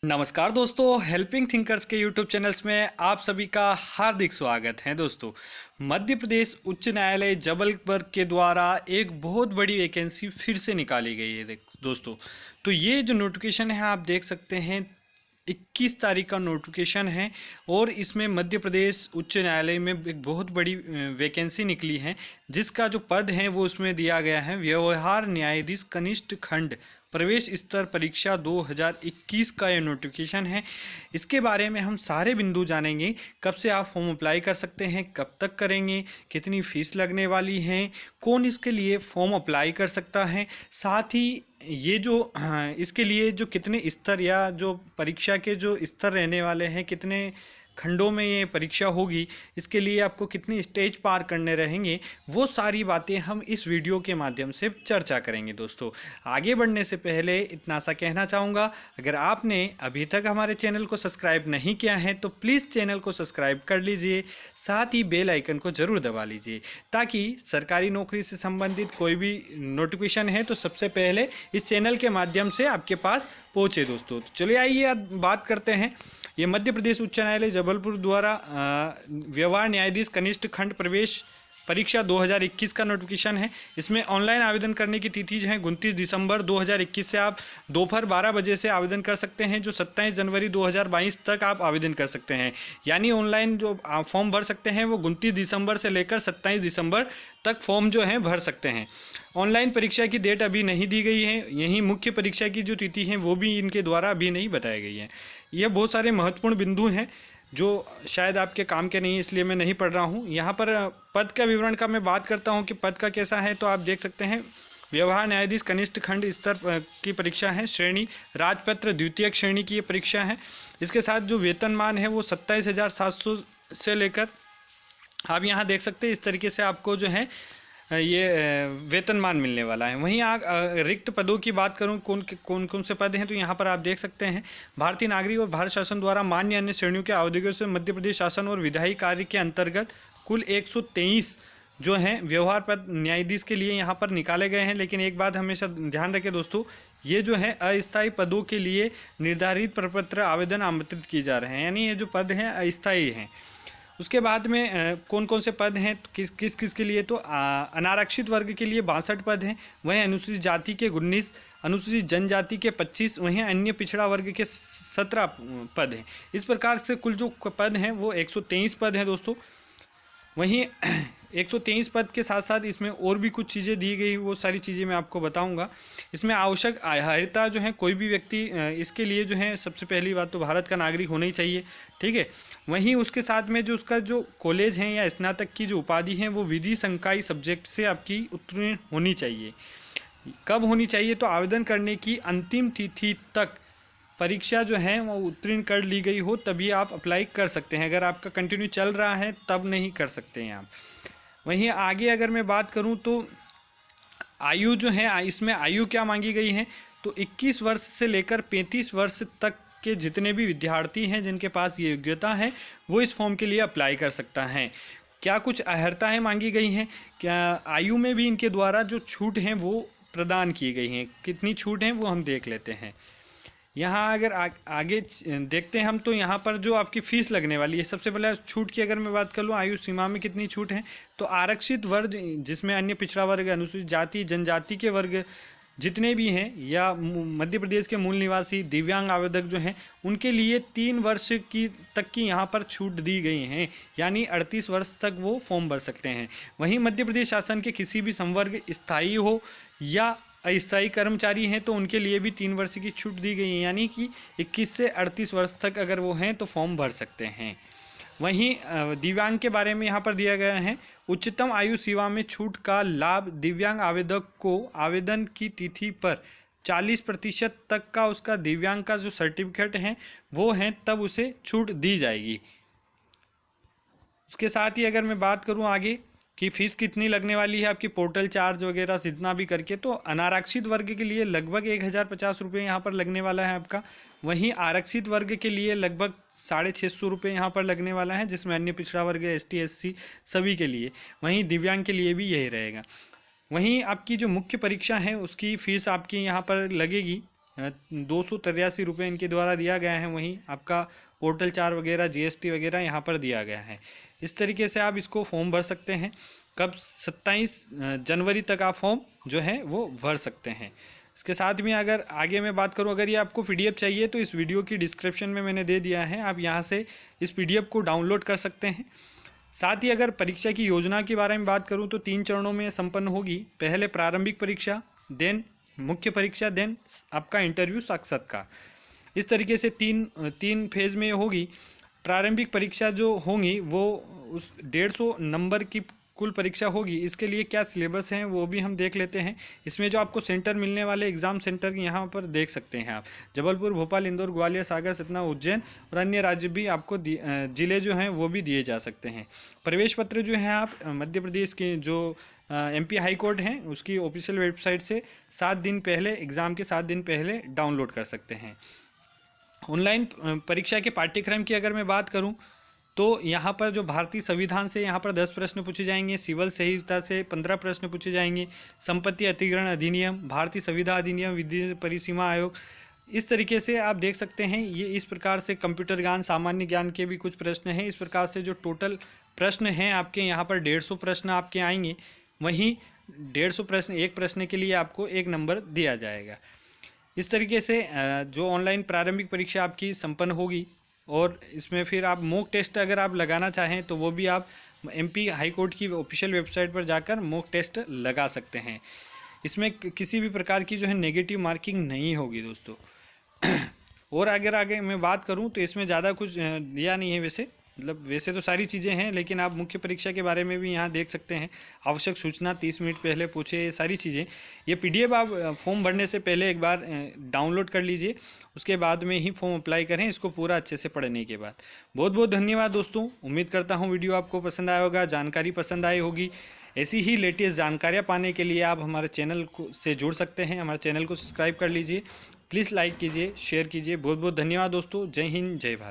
नमस्कार दोस्तों, helping thinkers के यूट्यूब चैनल्स में आप सभी का हार्दिक स्वागत है। दोस्तों, मध्य प्रदेश उच्च न्यायालय जबलपुर के द्वारा एक बहुत बड़ी वैकेंसी फिर से निकाली गई है। दोस्तों, तो ये जो नोटिफिकेशन है आप देख सकते हैं 21 तारीख का नोटिफिकेशन है और इसमें मध्य प्रदेश उच्च न्यायालय में एक बहुत बड़ी वैकेंसी निकली है, जिसका जो पद है वो उसमें दिया गया है व्यवहार न्यायाधीश कनिष्ठ खंड प्रवेश स्तर परीक्षा 2021 का ये नोटिफिकेशन है। इसके बारे में हम सारे बिंदु जानेंगे। कब से आप फॉर्म अप्लाई कर सकते हैं, कब तक करेंगे, कितनी फीस लगने वाली है, कौन इसके लिए फॉर्म अप्लाई कर सकता है, साथ ही ये जो इसके लिए जो कितने स्तर या जो परीक्षा के जो स्तर रहने वाले हैं, कितने खंडों में ये परीक्षा होगी, इसके लिए आपको कितनी स्टेज पार करने रहेंगे, वो सारी बातें हम इस वीडियो के माध्यम से चर्चा करेंगे। दोस्तों, आगे बढ़ने से पहले इतना सा कहना चाहूँगा, अगर आपने अभी तक हमारे चैनल को सब्सक्राइब नहीं किया है तो प्लीज़ चैनल को सब्सक्राइब कर लीजिए, साथ ही बेल आइकन को ज़रूर दबा लीजिए ताकि सरकारी नौकरी से संबंधित कोई भी नोटिफिकेशन है तो सबसे पहले इस चैनल के माध्यम से आपके पास पहुँचे। दोस्तों, तो चलिए आइए अब बात करते हैं। ये मध्य प्रदेश उच्च न्यायालय जबलपुर द्वारा व्यवहार न्यायाधीश कनिष्ठ खंड प्रवेश परीक्षा 2021 का नोटिफिकेशन है। इसमें ऑनलाइन आवेदन करने की तिथि है 29 दिसंबर 2021 से आप दोपहर 12 बजे से आवेदन कर सकते हैं, जो 27 जनवरी 2022 तक आप आवेदन कर सकते हैं। यानी ऑनलाइन जो आप फॉर्म भर सकते हैं वो 29 दिसंबर से लेकर 27 दिसंबर तक फॉर्म जो है भर सकते हैं। ऑनलाइन परीक्षा की डेट अभी नहीं दी गई है, यही मुख्य परीक्षा की जो तिथि है वो भी इनके द्वारा अभी नहीं बताई गई है। ये बहुत सारे महत्वपूर्ण बिंदु हैं जो शायद आपके काम के नहीं है, इसलिए मैं नहीं पढ़ रहा हूँ। यहाँ पर पद का विवरण का मैं बात करता हूँ कि पद का कैसा है, तो आप देख सकते हैं व्यवहार न्यायाधीश कनिष्ठ खंड स्तर की परीक्षा है। श्रेणी राजपत्र द्वितीयक श्रेणी की ये परीक्षा है। इसके साथ जो वेतनमान है वो 27,700 से लेकर आप यहाँ देख सकते हैं इस तरीके से आपको जो है ये वेतनमान मिलने वाला है। वहीं रिक्त पदों की बात करूं कौन कौन से पद हैं, तो यहाँ पर आप देख सकते हैं भारतीय नागरिक और भारत शासन द्वारा मान्य अन्य श्रेणियों के आवेदकों से मध्य प्रदेश शासन और विधायी कार्य के अंतर्गत कुल 123 जो हैं व्यवहार पद न्यायाधीश के लिए यहाँ पर निकाले गए हैं। लेकिन एक बात हमेशा ध्यान रखें दोस्तों, ये जो है अस्थायी पदों के लिए निर्धारित प्रपत्र आवेदन आमंत्रित किए जा रहे हैं, यानी ये जो पद हैं अस्थायी हैं। उसके बाद में कौन कौन से पद हैं किस किस के लिए, तो अनारक्षित वर्ग के लिए 62 पद हैं, वहीं अनुसूचित जाति के 19, अनुसूचित जनजाति के 25, वहीं अन्य पिछड़ा वर्ग के 17 पद हैं। इस प्रकार से कुल जो पद हैं वो 123 पद हैं। दोस्तों, वहीं 123 पद के साथ साथ इसमें और भी कुछ चीज़ें दी गई, वो सारी चीज़ें मैं आपको बताऊंगा। इसमें आवश्यक अर्हता जो है, कोई भी व्यक्ति इसके लिए जो है सबसे पहली बात तो भारत का नागरिक होना ही चाहिए, ठीक है। वहीं उसके साथ में जो उसका जो कॉलेज है या स्नातक की जो उपाधि है वो विधि संकाय सब्जेक्ट से आपकी उत्तीर्ण होनी चाहिए। कब होनी चाहिए, तो आवेदन करने की अंतिम तिथि तक परीक्षा जो है वो उत्तीर्ण कर ली गई हो तभी आप अप्लाई कर सकते हैं। अगर आपका कंटिन्यू चल रहा है तब नहीं कर सकते हैं आप। वहीं आगे अगर मैं बात करूं तो आयु जो है, इसमें आयु क्या मांगी गई है, तो 21 वर्ष से लेकर 35 वर्ष तक के जितने भी विद्यार्थी हैं जिनके पास ये योग्यता है वो इस फॉर्म के लिए अप्लाई कर सकता है। क्या कुछ अर्हताएँ मांगी गई हैं, क्या आयु में भी इनके द्वारा जो छूट हैं वो प्रदान की गई हैं, कितनी छूट हैं वो हम देख लेते हैं। यहाँ अगर आगे देखते हैं हम, तो यहाँ पर जो आपकी फ़ीस लगने वाली है, सबसे पहले छूट की अगर मैं बात कर लूँ आयु सीमा में कितनी छूट है, तो आरक्षित वर्ग जिसमें अन्य पिछड़ा वर्ग, अनुसूचित जाति जनजाति के वर्ग जितने भी हैं या मध्य प्रदेश के मूल निवासी दिव्यांग आवेदक जो हैं उनके लिए 3 वर्ष की तक की यहाँ पर छूट दी गई हैं, यानी 38 वर्ष तक वो फॉर्म भर सकते हैं। वहीं मध्य प्रदेश शासन के किसी भी संवर्ग स्थायी हो या अस्थायी कर्मचारी हैं तो उनके लिए भी 3 वर्ष की छूट दी गई है, यानी कि 21 से 38 वर्ष तक अगर वो हैं तो फॉर्म भर सकते हैं। वहीं दिव्यांग के बारे में यहाँ पर दिया गया है, उच्चतम आयु सीमा में छूट का लाभ दिव्यांग आवेदक को आवेदन की तिथि पर 40% तक का उसका दिव्यांग का जो सर्टिफिकेट है वो है तब उसे छूट दी जाएगी। उसके साथ ही अगर मैं बात करूँ आगे कि फ़ीस कितनी लगने वाली है आपकी पोर्टल चार्ज वगैरह जितना भी करके, तो अनारक्षित वर्ग के लिए लगभग 1050 रुपये यहाँ पर लगने वाला है आपका। वहीं आरक्षित वर्ग के लिए लगभग 650 रुपये यहाँ पर लगने वाला है, जिसमें अन्य पिछड़ा वर्ग ST SC सभी के लिए। वहीं दिव्यांग के लिए भी यही रहेगा। वहीं आपकी जो मुख्य परीक्षा है उसकी फ़ीस आपकी यहाँ पर लगेगी ₹283 इनके द्वारा दिया गया है। वहीं आपका पोर्टल चार्ज वगैरह, जीएसटी वगैरह यहाँ पर दिया गया है। इस तरीके से आप इसको फॉर्म भर सकते हैं। कब 27 जनवरी तक आप फॉर्म जो है वो भर सकते हैं। इसके साथ में अगर आगे मैं बात करूं, अगर ये आपको पीडीएफ चाहिए तो इस वीडियो की डिस्क्रिप्शन में मैंने दे दिया है, आप यहां से इस पीडीएफ को डाउनलोड कर सकते हैं। साथ ही अगर परीक्षा की योजना के बारे में बात करूं तो 3 चरणों में संपन्न होगी। पहले प्रारंभिक परीक्षा, देन मुख्य परीक्षा, देन आपका इंटरव्यू साक्षात्कार। इस तरीके से तीन फेज़ में होगी। प्रारंभिक परीक्षा जो होंगी वो उस 150 नंबर की कुल परीक्षा होगी। इसके लिए क्या सिलेबस हैं वो भी हम देख लेते हैं। इसमें जो आपको सेंटर मिलने वाले एग्ज़ाम सेंटर यहाँ पर देख सकते हैं आप। जबलपुर, भोपाल, इंदौर, ग्वालियर, सागर, सतना, उज्जैन और अन्य राज्य भी आपको ज़िले जो हैं वो भी दिए जा सकते हैं। प्रवेश पत्र जो है आप मध्य प्रदेश के जो एमपी हाई कोर्ट हैं उसकी ऑफिशियल वेबसाइट से 7 दिन पहले, एग्ज़ाम के 7 दिन पहले डाउनलोड कर सकते हैं। ऑनलाइन परीक्षा के पाठ्यक्रम की अगर मैं बात करूं तो यहाँ पर जो भारतीय संविधान से यहाँ पर 10 प्रश्न पूछे जाएंगे, सिविल संहिता से 15 प्रश्न पूछे जाएंगे, संपत्ति अधिग्रहण अधिनियम, भारतीय संविधा अधिनियम, विद्युत परिसीमा आयोग। इस तरीके से आप देख सकते हैं ये इस प्रकार से कंप्यूटर ज्ञान, सामान्य ज्ञान के भी कुछ प्रश्न हैं। इस प्रकार से जो टोटल प्रश्न हैं आपके यहाँ पर 150 प्रश्न आपके आएंगे। वहीं 150 प्रश्न, एक प्रश्न के लिए आपको 1 नंबर दिया जाएगा। इस तरीके से जो ऑनलाइन प्रारंभिक परीक्षा आपकी संपन्न होगी और इसमें फिर आप मॉक टेस्ट अगर आप लगाना चाहें तो वो भी आप एमपी हाई कोर्ट की ऑफिशियल वेबसाइट पर जाकर मॉक टेस्ट लगा सकते हैं। इसमें किसी भी प्रकार की जो है नेगेटिव मार्किंग नहीं होगी दोस्तों। और अगर आगे मैं बात करूं तो इसमें ज़्यादा कुछ दिया नहीं है वैसे, मतलब वैसे तो सारी चीज़ें हैं, लेकिन आप मुख्य परीक्षा के बारे में भी यहाँ देख सकते हैं। आवश्यक सूचना 30 मिनट पहले पूछे, ये सारी चीज़ें। ये पीडीएफ आप फॉर्म भरने से पहले एक बार डाउनलोड कर लीजिए, उसके बाद में ही फॉर्म अप्लाई करें, इसको पूरा अच्छे से पढ़ने के बाद। बहुत बहुत धन्यवाद दोस्तों। उम्मीद करता हूँ वीडियो आपको पसंद आया होगा, जानकारी पसंद आई होगी। ऐसी ही लेटेस्ट जानकारियाँ पाने के लिए आप हमारे चैनल को से जुड़ सकते हैं। हमारे चैनल को सब्सक्राइब कर लीजिए। प्लीज़ लाइक कीजिए, शेयर कीजिए। बहुत बहुत धन्यवाद दोस्तों। जय हिंद, जय भारत।